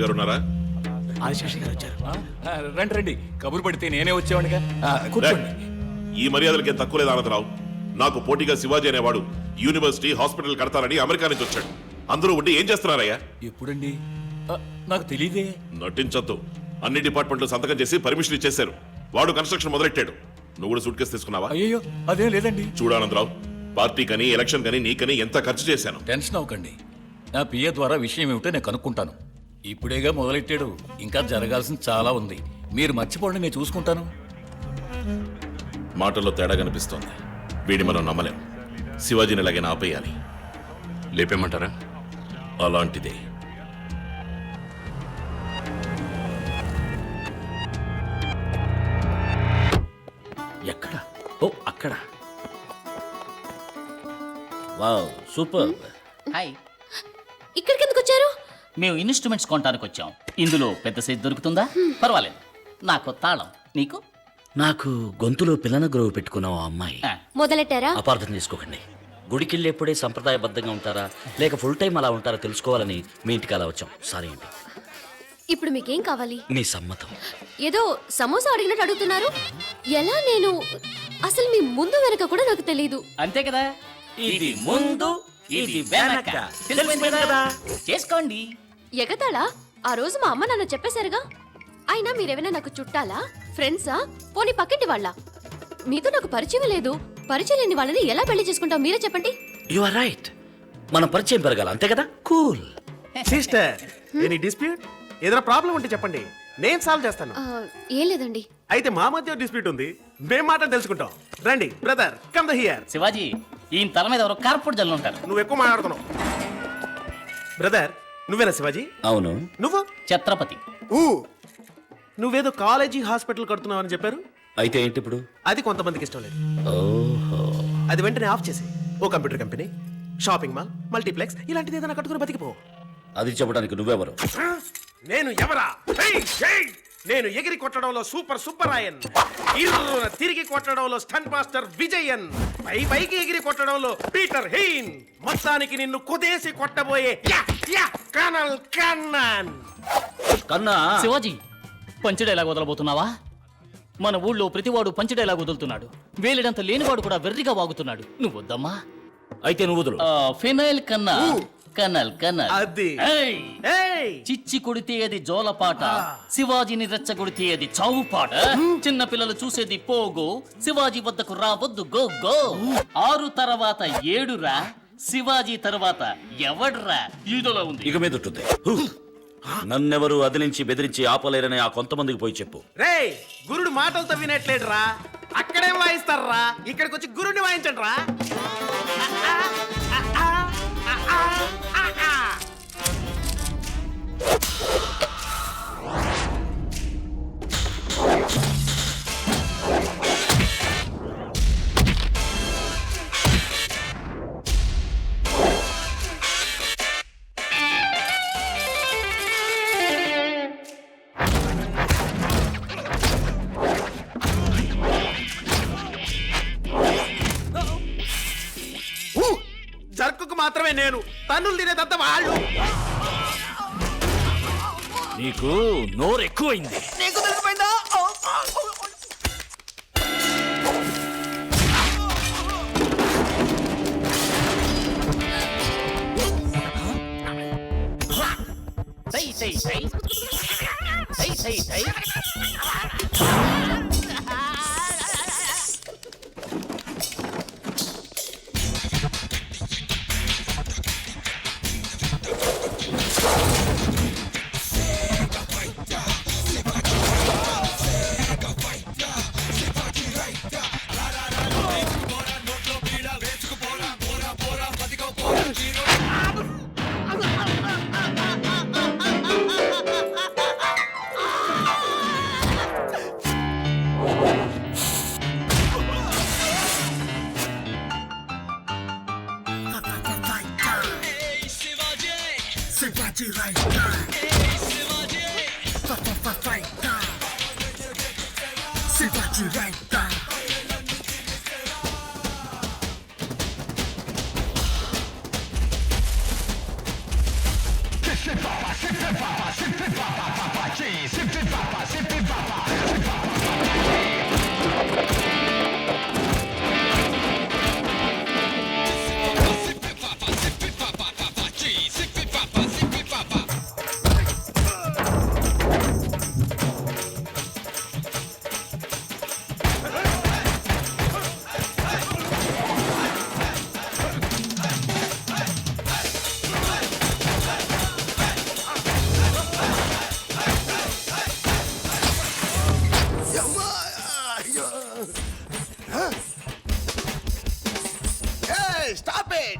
గారు ఉన్నారా? ఆదిశేషి గారు వచ్చారు. రండి రండి, కబురు పడితే నేనే వచ్చేవాడిగా. కూర్చోండి. ఈ మర్యాదలకేం తక్కువ లేదు ఆనందరావు. నాకు పోటీగా శివాజీ అనేవాడు యూనివర్సిటీ హాస్పిటల్ కడతానని అమెరికా నుంచి వచ్చాడు. అందరూ ఉండి ఏం చేస్తున్నారయ్యా? ఎప్పుడండి? నాకు తెలియదే. నటించొద్దు. అన్ని డిపార్ట్మెంట్లు సంతకం చేసి పర్మిషన్ ఇచ్చేశారు. వాడు కన్స్ట్రక్షన్ మొదలెట్టాడు. నువ్వు కూడా సూట్ కేసు తీసుకున్నావా? అయ్యో అదేం లేదండి. చూడానందరావు, పార్టీ కని ఎలక్షన్ కని నీకని ఎంత ఖర్చు చేశాను. టెన్షన్ అవ్వకండి. నా పిఏ ద్వారా విషయం ఏమిటో నేను కనుక్కుంటాను. ఇప్పుడేగా మొదలెట్టాడు, ఇంకా జరగాల్సింది చాలా ఉంది. మీరు మర్చిపోండి, నేను చూసుకుంటాను. మాటల్లో తేడా కనిపిస్తోంది. వీడి మనం నమ్మలేం. శివాజీని ఎలాగైనా ఆపేయాలి. లేపేమంటారా? అలాంటిదే. ఎక్కడ? ఓ అక్కడ. Wow, super. హాయ్, ఇక్కడికి ఎందుకు వచ్చారు? మేము ఇన్స్ట్రుమెంట్స్ కొనడానికి వచ్చాం. ఇందులో పెద్ద సైజ్ దొరుకుతుందా? పర్వాలేదు. నాకు తాళం, నీకు? నాకు గొంతులో పిల్లన గ్రోవ్ పెట్టుకున్నావు ఆ అమ్మాయి. మొదలెట్టారా? అపార్థం చేసుకోకండి. గుడికెళ్ళేప్పుడే సంప్రదాయబద్ధంగా ఉంటారా లేక ఫుల్ టైం అలా ఉంటారా తెలుసుకోవాలని మీ ఇంటికి అలా వచ్చాం. సారీ అండి. ఇప్పుడు మీకేం కావాలి? మీ సమ్మతం. ఏదో సమోసా అడిగినట్టు అడుగుతున్నారు. ఎలా? నేను అసలు మీ ముందు వెనక కూడా నాకు తెలియదు. అంతే కదా, ఇది ముందు ఇది వెనక. తెలిసింది కదా? చేసుకోండి. ఎగతాళా? ఆ రోజు మా అమ్మ నాన్న చెప్పేశారుగా. అయినా మీరేమైనా నాకు చుట్టాలా, ఫ్రెండ్సా, పోనీ పక్కింటి వాళ్ళ? మీతో నాకు పరిచయం లేదు. పరిచయం లేని వాళ్ళని ఎలా పెళ్లి చేసుకుంటాం మీరే చెప్పండి. You are right. మన పరిచయం పెరగాలి, అంతే కదా? కూల్. Sister, any dispute? ఏదైనా ప్రాబ్లం ఉంటే చెప్పండి, నేను సాల్వ్ చేస్తాను. ఏం లేదండి. అయితే మా మధ్య డిస్ప్యూట్ ఉంది, మేం మాట తెలుసుకుంటాం. రండి brother, come the here. Shivaji, ఈయన తల మీద ఎవరో కార్పొరేట్ జల్లు ఉంటారు. నువ్వు ఎక్కువ మాట్లాడుతున్నావు. బ్రదర్, నువ్వేనా శివాజీ? అవును. నువ్వు? ఛత్రపతి. నువ్వేదో కాలేజీ హాస్పిటల్ కడుతున్నావు అని చెప్పారు. అయితే ఏంటి ఇప్పుడు? అది కొంతమందికి ఇష్టం లేదు. ఓహో. అది వెంటనే ఆఫ్ చేసి ఓ computer company, shopping mall, multiplex ఇలాంటిది ఏదైనా కట్టుకుని బతికిపో. అది చెప్పడానికి నువ్వెవరు? నేను ఎవరా? Hey, hey! నేను ఎగిరి కొట్టడంలో సూపర్ సుబ్బరాయన్, ఇరున తిరిగి కొట్టడంలో స్టంట్ మాస్టర్ విజయన్, పైకి ఎగిరి కొట్టడంలో పీటర్ హెయిన్, మొత్తానికి నిన్ను కుదేసి కొట్టబోయే కనల్ కన్నాన్. కన్నా. శివాజీ, పంచడేలా వదలబోతున్నావా? మన ఊళ్ళో ప్రతివాడు పంచడేలా వదులుతున్నాడు. వేలిడంత లేనివాడు కూడా వెర్రిగా వాగుతున్నాడు. నువ్వు వద్దమ్మా. అయితే నువ్వు వదులు. ఫినైల్ కన్నా కనల్ కనల్. అది. ఏయ్! ఏయ్! చిచ్చి కొడితే అది జోలపాట, శివాజీని రెచ్చగొడితే అది చావుపాట. చిన్న పిల్లలు చూసేది పోగో, శివాజీ వద్దకు రావద్దు గో గో. 6 తర్వాత 7 రా, శివాజీ తర్వాత ఎవడ్రా? ఈదోలో ఉంది. ఇక మీద ఉంటుంది. నన్నెవరు అదిలించి బెదిరించి ఆపలేరని ఆ కొంతమందికి పోయి చెప్పు. రేయ్, గురుడు మాటలతో వినట్లేడురా, అక్కడేం వాయిస్తారా, ఇక్కడికి వచ్చి గురుడిని వాయించండి రా. జర్కుకు మాత్రమే నేను, తన్నులు తినేదంతా వాళ్ళు. నీకు నోరు ఎక్కువైంది. నీకు తెలిసిపోయిందా? సై సై సై సై సై సై. Shivaji right now. Hey, Shivaji. Fight now. Shivaji right now. Shivaji అమ్మా, అయ్యో. Hey, stop it!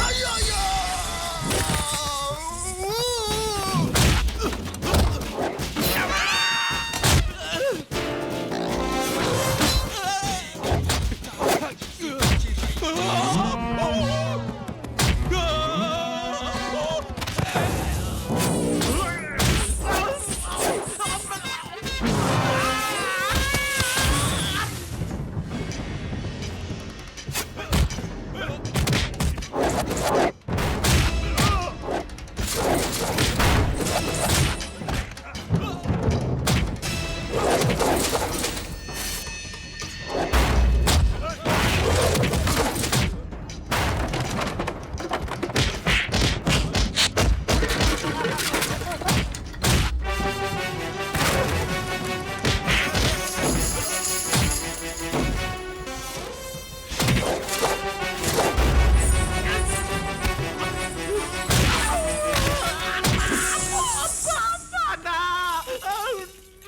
అయ్యో.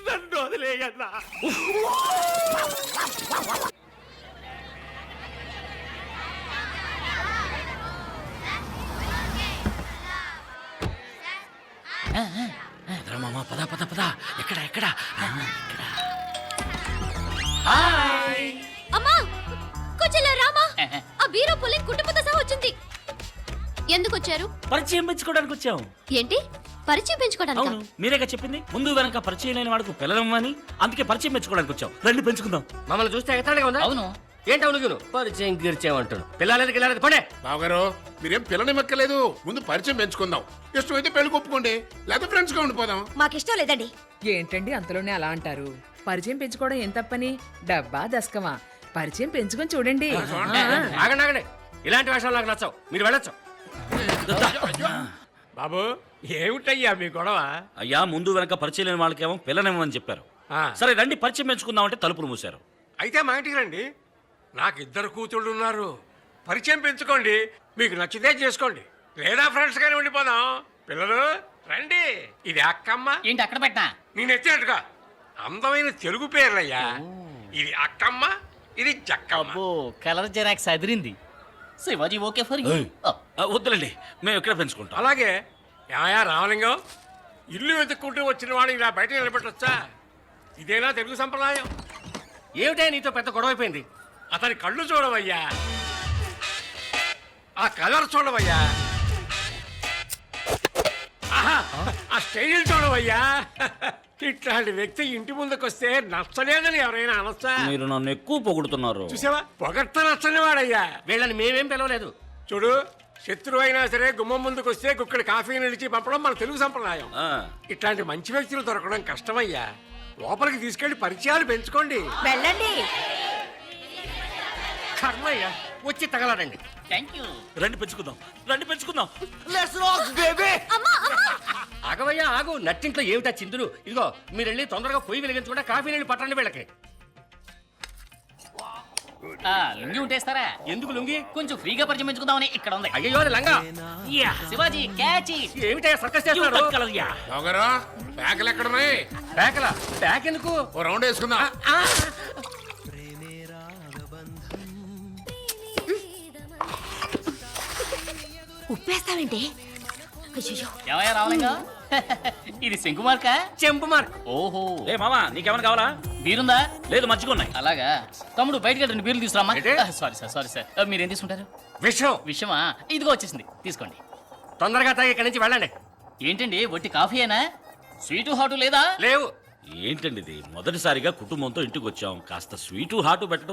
నన్ను వదిలేయన్నా. పదరా మామ, పద పద పద. ఎక్కడ ఎక్కడ ఇక్కడ. అమ్మా కూర్చోలే రామా. ఆ బీరో పుల్లి కుటుంబంతో సహా వచ్చింది. ఎందుకు వచ్చారు? పరిచయం పెంచుకోవడానికి వచ్చాం. ఏంటి పరిచయం పెంచుకోవడానికి? అవును, మీరేగా చెప్పింది ముందు వెనక పరిచయం లేని వాడుకు పిల్లలమ్మని. అందుకే పరిచయం పెంచుకోవడానికి వచ్చాం. రండి పెంచుకుందాం. మమ్మల్ని చూస్తే ఎక్కడిగా ఉందా? అవును. ఏంటి అవును పరిచయం గిరిచయం అంటాడు. పిల్లలకి గిల్లలకి పడే. బావగారు మీరేం పిల్లని మెక్కలేదు, ముందు పరిచయం పెంచుకుందాం. ఇష్టమైతే పెళ్లి ఒప్పుకోండి, లేకపోతే ఫ్రెండ్స్ గా ఉండిపోదాం. మాకిష్టం లేదండి. ఏంటండి అంతలోనే అలా అంటారు? పరిచయం పెంచుకోవడం ఏం తప్పని? డబ్బా దశకమా? పరిచయం పెంచుకొని చూడండి. ఆగండి ఆగండి, ఇలాంటి వేషాలు నాకు నచ్చవు. మీరు వెళ్ళొచ్చు. బాబు ఏమిటయ్యా మీ గొడవ? అయ్యా ముందు వెనక పరిచయం లేని వాళ్ళకేమో పిల్లనేమని చెప్పారు. సరే రండి పరిచయం పెంచుకుందాం అంటే తలుపులు మూసారు. అయితే మా ఇంటికి రండి. నాకు ఇద్దరు కూతుళ్ళు ఉన్నారు. పరిచయం పెంచుకోండి, మీకు నచ్చితే చేసుకోండి, లేదా ఫ్రెండ్స్ గానే ఉండిపోదాం. పిల్లలు రండి. ఇది అక్కమ్మ. ఏంటి అక్కడ పెట్టా? నేను ఎత్తినట్టుగా అందమైన తెలుగు పేర్లయ్యా. ఇది అక్కమ్మ, ఇది జక్కమ్మ. ఓ కలర్ జెరాక్స్ అదిరింది. Shivaji okay for you. వద్దులండి, మేము ఇక్కడ పెంచుకుంటాం. అలాగే ఏమయ్యా రామలింగం, ఇల్లు వెతుక్కుంటూ వచ్చిన వాడు ఇలా బయట నిలబెట్టొచ్చా? ఇదేనా తెలుగు సంప్రదాయం? ఏమిటా నీతో పెద్ద గొడవ అయిపోయింది? అతని కళ్ళు చూడవయ్యా, ఆ కలర్ చూడవయ్యా, ఆహా, ఆ స్టైల్ చూడవయ్యా. ఇట్లాంటి వ్యక్తి ఇంటి ముందుకు వస్తే నచ్చలేదని ఎవరైనా అనొచ్చా? మీరు నన్ను ఎక్కువ పొగుడుతున్నారు. చూసావా, పొగట్ట నచ్చని వాడయ్యా. వీళ్ళని మేమేం పిలవలేదు. చూడు, శత్రువు అయినా సరే గుమ్మం ముందుకు వస్తే కుక్కడి కాఫీ నిలిచి పంపడం మన తెలుగు సంప్రదాయం. ఆ, ఇట్లాంటి మంచి వ్యక్తులు దొరకడం కష్టమయ్యా. లోపలికి తీసుకెళ్లి పరిచయాలు పెంచుకోండి. వెళ్ళండి. కర్మయ్యా, వచ్చి తగలడండి. Thank you. రండి పెంచుకుందాం, రండి పెంచుకుందాం. ఆగవయ్యా ఆగు, నట్టింట్లో ఏమిటా చిందులు? ఇదిగో మీరు వెళ్ళి తొందరగా పొయ్యి వెలిగించకుండా కాఫీ నీళ్ళు పట్టండి వీళ్ళకి. లుంగి ఉంటేస్తారా? ఎందుకు లుంగి? కొంచెం ఫ్రీగా పరిచయం పెంచుకుందామని ఇక్కడ ఉంది. అయ్యో అది లంగా. శివాజీ క్యాచ్. ఏమిటా సర్కస్ చేస్తున్నారు? బావగారు బ్యాగులు ఎక్కడున్నాయి? ప్యాకల ప్యాక్ ఎందుకు? ఓ రౌండ్ వేసుకుందాం. ఉప్పేస్తావేంటి? ఏమయ్యా రామలింగం, ఇది శంకు మార్కా? చెంపు మార్క్. ఓహో, ఏ మామా నీకేమైనా కావాలా? బీరుందా? లేదు మర్చిగా ఉన్నాయి. అలాగా. తమ్ముడు బయటికి వెళ్ళి 2 బీర్లు తీసుకురామ్మా. ఏంటి? Sorry sir. మీరేం తీసుకుంటారు? విషయం విషయమా? ఇదిగో వచ్చేసింది, తీసుకోండి. తొందరగా తాగి ఇక్కడి నుంచి వెళ్ళండి. ఏంటండి వట్టి కాఫీయేనా? స్వీటు హాటు లేదా? లేవు. ఏంటండి ఇది? మొదటిసారిగా కుటుంబంతో ఇంటికి వచ్చాం. కాస్త స్వీటు హాటు పెట్టడం